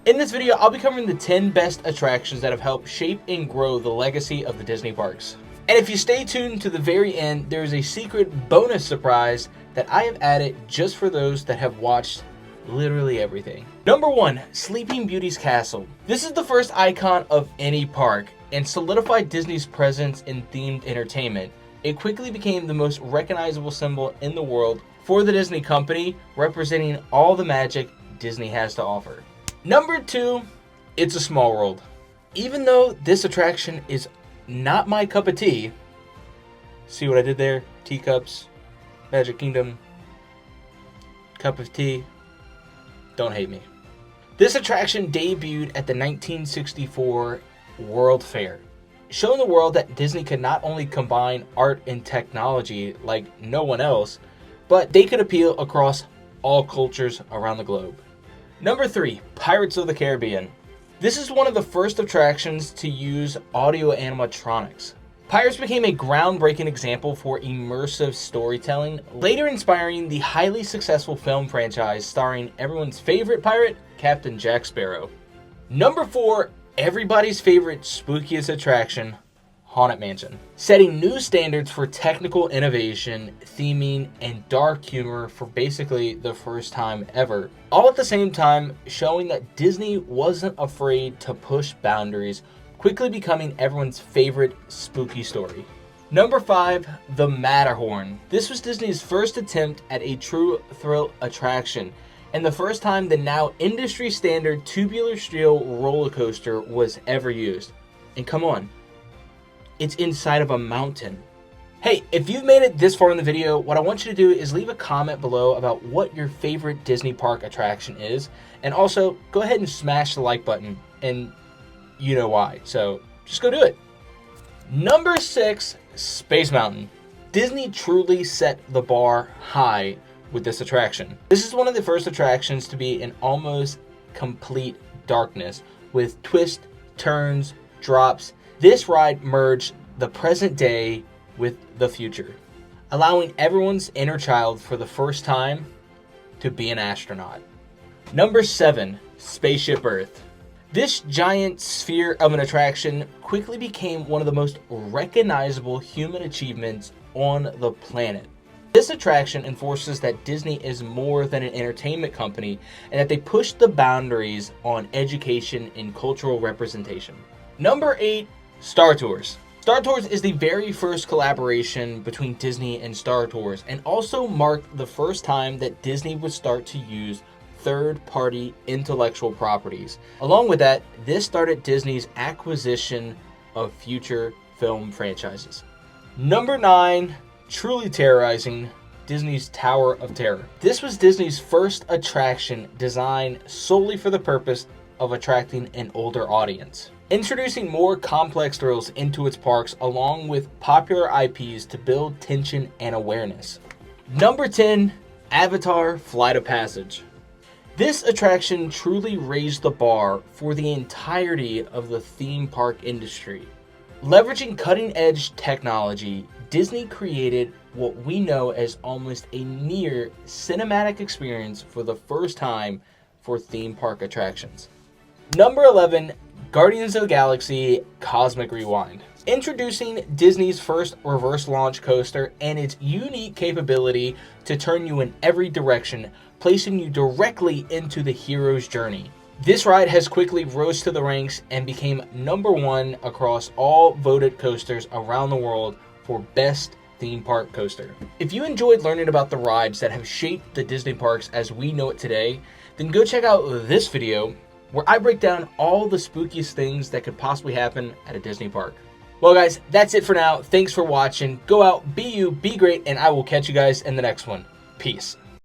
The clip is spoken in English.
In this video, I'll be covering the 10 best attractions that have helped shape and grow the legacy of the Disney parks. And if you stay tuned to the very end, there is a secret bonus surprise that I have added just for those that have watched literally everything. Number 1, Sleeping Beauty's Castle. This is the first icon of any park and solidified Disney's presence in themed entertainment. It quickly became the most recognizable symbol in the world for the Disney company, representing all the magic Disney has to offer. Number 2, It's a Small World. Even though this attraction is not my cup of tea, see what I did there? Teacups, Magic Kingdom, cup of tea, don't hate me. This attraction debuted at the 1964 World Fair, showing the world that Disney could not only combine art and technology like no one else, but they could appeal across all cultures around the globe. Number 3, Pirates of the Caribbean. This is one of the first attractions to use audio animatronics. Pirates became a groundbreaking example for immersive storytelling, later inspiring the highly successful film franchise starring everyone's favorite pirate, Captain Jack Sparrow. Number 4, everybody's favorite spookiest attraction, Haunted Mansion. Setting new standards for technical innovation, theming, and dark humor for basically the first time ever. All at the same time, showing that Disney wasn't afraid to push boundaries, quickly becoming everyone's favorite spooky story. Number 5, the Matterhorn. This was Disney's first attempt at a true thrill attraction, and the first time the now industry standard tubular steel roller coaster was ever used. And come on, it's inside of a mountain. Hey, if you've made it this far in the video, what I want you to do is leave a comment below about what your favorite Disney park attraction is, and also go ahead and smash the like button, and you know why, so just go do it. Number 6, Space Mountain. Disney truly set the bar high with this attraction. This is one of the first attractions to be in almost complete darkness, with twists, turns, drops. This ride merged the present day with the future, allowing everyone's inner child for the first time to be an astronaut. Number 7, Spaceship Earth. This giant sphere of an attraction quickly became one of the most recognizable human achievements on the planet. This attraction enforces that Disney is more than an entertainment company and that they push the boundaries on education and cultural representation. Number 8, Star Tours. Star Tours is the very first collaboration between Disney and Star Tours, and also marked the first time that Disney would start to use third-party intellectual properties. Along with that, this started Disney's acquisition of future film franchises. Number 9, truly terrorizing, Disney's Tower of Terror. This was Disney's first attraction designed solely for the purpose of attracting an older audience, introducing more complex thrills into its parks along with popular IPs to build tension and awareness. Number 10, Avatar Flight of Passage. This attraction truly raised the bar for the entirety of the theme park industry. Leveraging cutting-edge technology, Disney created what we know as almost a near cinematic experience for the first time for theme park attractions. Number 11, Guardians of the Galaxy Cosmic Rewind. Introducing Disney's first reverse launch coaster and its unique capability to turn you in every direction, placing you directly into the hero's journey. This ride has quickly rose to the ranks and became number 1 across all voted coasters around the world for best theme park coaster. If you enjoyed learning about the rides that have shaped the Disney parks as we know it today, then go check out this video where I break down all the spookiest things that could possibly happen at a Disney park. Well guys, that's it for now. Thanks for watching. Go out, be you, be great, and I will catch you guys in the next one. Peace.